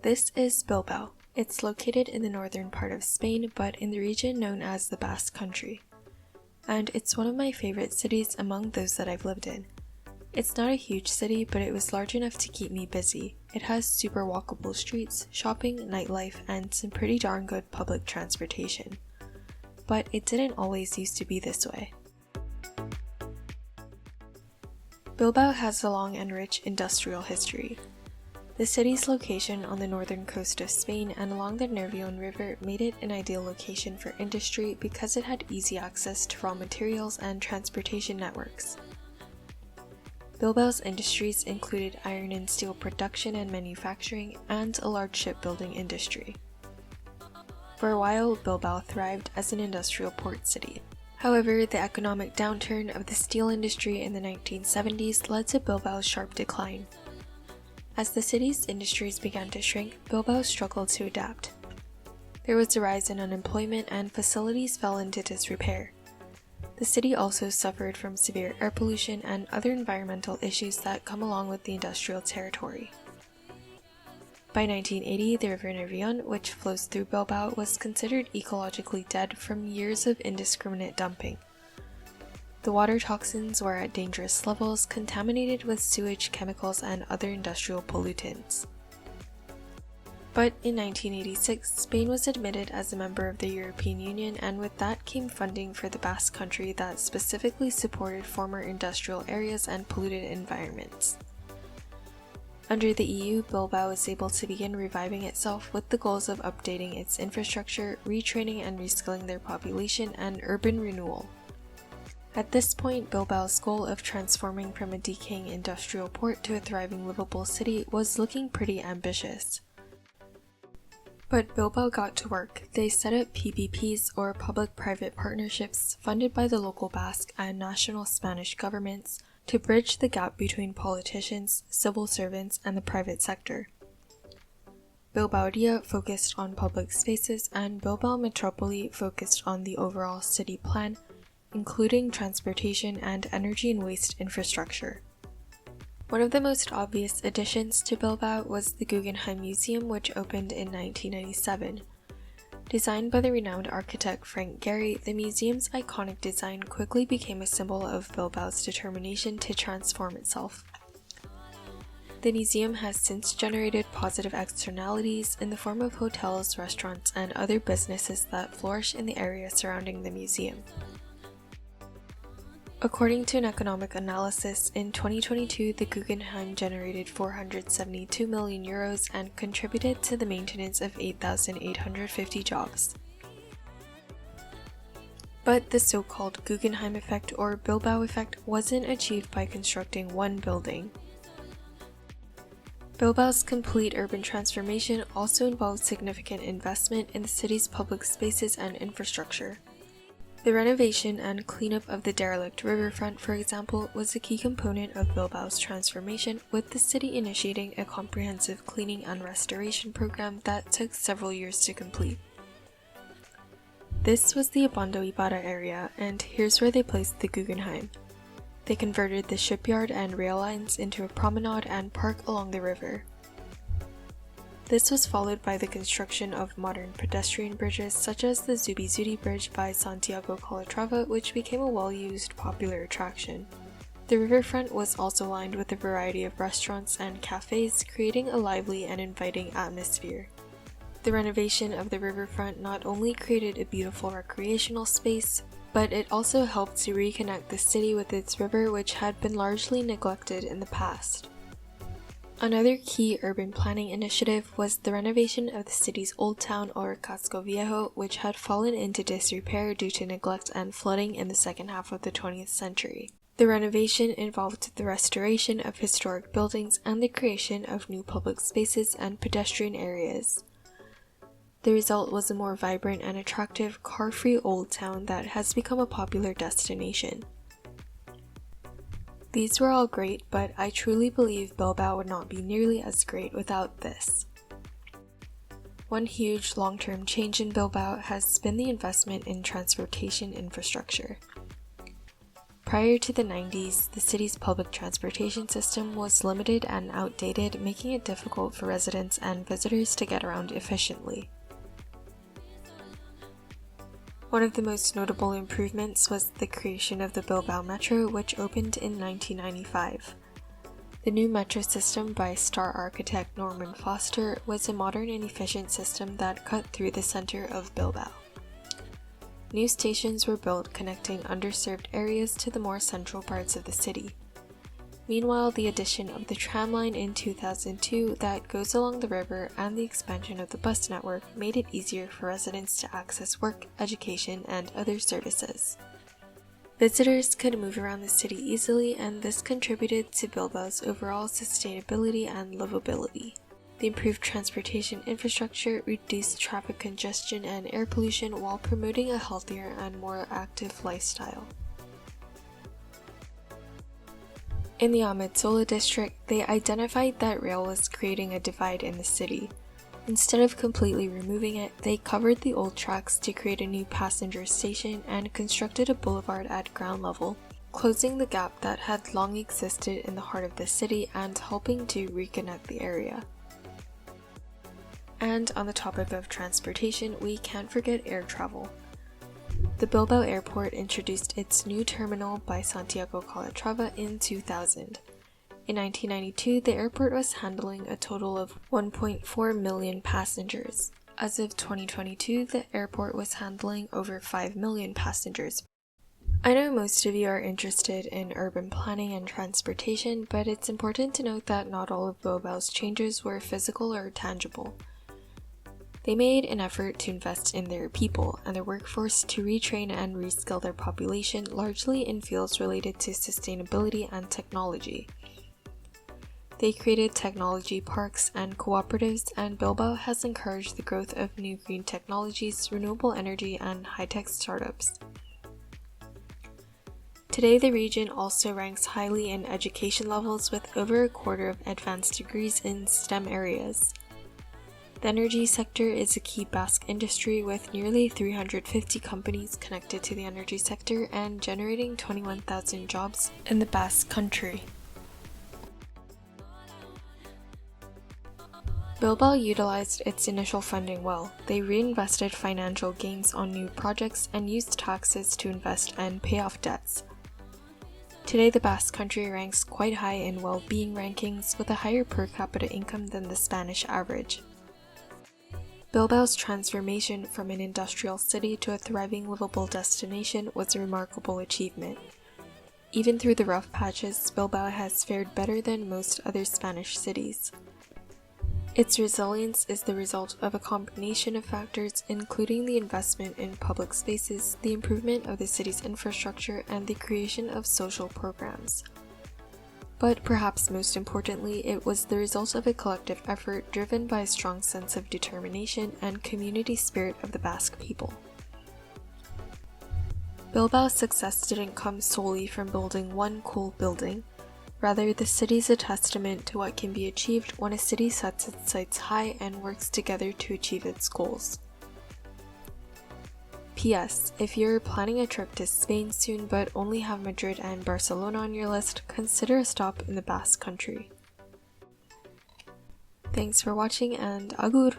This is Bilbao. It's located in the northern part of Spain, but in the region known as the Basque Country. And it's one of my favorite cities among those that I've lived in. It's not a huge city, but it was large enough to keep me busy. It has super walkable streets, shopping, nightlife, and some pretty darn good public transportation. But it didn't always used to be this way. Bilbao has a long and rich industrial history. The city's location on the northern coast of Spain and along the Nervión River made it an ideal location for industry because it had easy access to raw materials and transportation networks. Bilbao's industries included iron and steel production and manufacturing, and a large shipbuilding industry. For a while, Bilbao thrived as an industrial port city. However, the economic downturn of the steel industry in the 1970s led to Bilbao's sharp decline. As the city's industries began to shrink, Bilbao struggled to adapt. There was a rise in unemployment and facilities fell into disrepair. The city also suffered from severe air pollution and other environmental issues that come along with the industrial territory. By 1980, the River Nervión, which flows through Bilbao, was considered ecologically dead from years of indiscriminate dumping. The water toxins were at dangerous levels, contaminated with sewage, chemicals, and other industrial pollutants. But in 1986, Spain was admitted as a member of the European Union, and with that came funding for the Basque Country that specifically supported former industrial areas and polluted environments. Under the EU, Bilbao was able to begin reviving itself with the goals of updating its infrastructure, retraining and reskilling their population, and urban renewal. At this point, Bilbao's goal of transforming from a decaying industrial port to a thriving livable city was looking pretty ambitious. But Bilbao got to work. They set up PPPs, or public-private partnerships, funded by the local Basque and national Spanish governments to bridge the gap between politicians, civil servants, and the private sector. Bilbao Ria focused on public spaces, and Bilbao Metropoli focused on the overall city plan, including transportation and energy and waste infrastructure. One of the most obvious additions to Bilbao was the Guggenheim Museum, which opened in 1997. Designed by the renowned architect Frank Gehry, the museum's iconic design quickly became a symbol of Bilbao's determination to transform itself. The museum has since generated positive externalities in the form of hotels, restaurants, and other businesses that flourish in the area surrounding the museum. According to an economic analysis, in 2022 the Guggenheim generated €472 million and contributed to the maintenance of 8,850 jobs. But the so-called Guggenheim effect or Bilbao effect wasn't achieved by constructing one building. Bilbao's complete urban transformation also involved significant investment in the city's public spaces and infrastructure. The renovation and cleanup of the derelict Riverfront, for example, was a key component of Bilbao's transformation, with the city initiating a comprehensive cleaning and restoration program that took several years to complete. This was the Abondo Ibarra area, and here's where they placed the Guggenheim. They converted the shipyard and rail lines into a promenade and park along the river. This was followed by the construction of modern pedestrian bridges such as the Zubizudi Bridge by Santiago Calatrava, which became a well-used, popular attraction. The riverfront was also lined with a variety of restaurants and cafes, creating a lively and inviting atmosphere. The renovation of the riverfront not only created a beautiful recreational space, but it also helped to reconnect the city with its river, which had been largely neglected in the past. Another key urban planning initiative was the renovation of the city's old town or Casco Viejo, which had fallen into disrepair due to neglect and flooding in the second half of the 20th century. The renovation involved the restoration of historic buildings and the creation of new public spaces and pedestrian areas. The result was a more vibrant and attractive, car-free old town that has become a popular destination. These were all great, but I truly believe Bilbao would not be nearly as great without this. One huge long-term change in Bilbao has been the investment in transportation infrastructure. Prior to the 90s, the city's public transportation system was limited and outdated, making it difficult for residents and visitors to get around efficiently. One of the most notable improvements was the creation of the Bilbao Metro, which opened in 1995. The new metro system by star architect Norman Foster was a modern and efficient system that cut through the center of Bilbao. New stations were built connecting underserved areas to the more central parts of the city. Meanwhile, the addition of the tram line in 2002 that goes along the river and the expansion of the bus network made it easier for residents to access work, education, and other services. Visitors could move around the city easily, and this contributed to Bilbao's overall sustainability and livability. The improved transportation infrastructure reduced traffic congestion and air pollution while promoting a healthier and more active lifestyle. In the Ametzola district, they identified that rail was creating a divide in the city. Instead of completely removing it, they covered the old tracks to create a new passenger station and constructed a boulevard at ground level, closing the gap that had long existed in the heart of the city and helping to reconnect the area. And on the topic of transportation, we can't forget air travel. The Bilbao airport introduced its new terminal by Santiago Calatrava in 2000. In 1992, the airport was handling a total of 1.4 million passengers. As of 2022, the airport was handling over 5 million passengers. I know most of you are interested in urban planning and transportation, but it's important to note that not all of Bilbao's changes were physical or tangible. They made an effort to invest in their people and their workforce to retrain and reskill their population, largely in fields related to sustainability and technology. They created technology parks and cooperatives, and Bilbao has encouraged the growth of new green technologies, renewable energy, and high-tech startups. Today, the region also ranks highly in education levels with over a quarter of advanced degrees in STEM areas. The energy sector is a key Basque industry with nearly 350 companies connected to the energy sector and generating 21,000 jobs in the Basque country. Bilbao utilized its initial funding well. They reinvested financial gains on new projects and used taxes to invest and pay off debts. Today, the Basque country ranks quite high in well-being rankings with a higher per capita income than the Spanish average. Bilbao's transformation from an industrial city to a thriving livable destination was a remarkable achievement. Even through the rough patches, Bilbao has fared better than most other Spanish cities. Its resilience is the result of a combination of factors, including the investment in public spaces, the improvement of the city's infrastructure, and the creation of social programs. But perhaps most importantly, it was the result of a collective effort driven by a strong sense of determination and community spirit of the Basque people. Bilbao's success didn't come solely from building one cool building. Rather, the city's a testament to what can be achieved when a city sets its sights high and works together to achieve its goals. P.S. If you're planning a trip to Spain soon but only have Madrid and Barcelona on your list, consider a stop in the Basque country. Thanks for watching, and agur!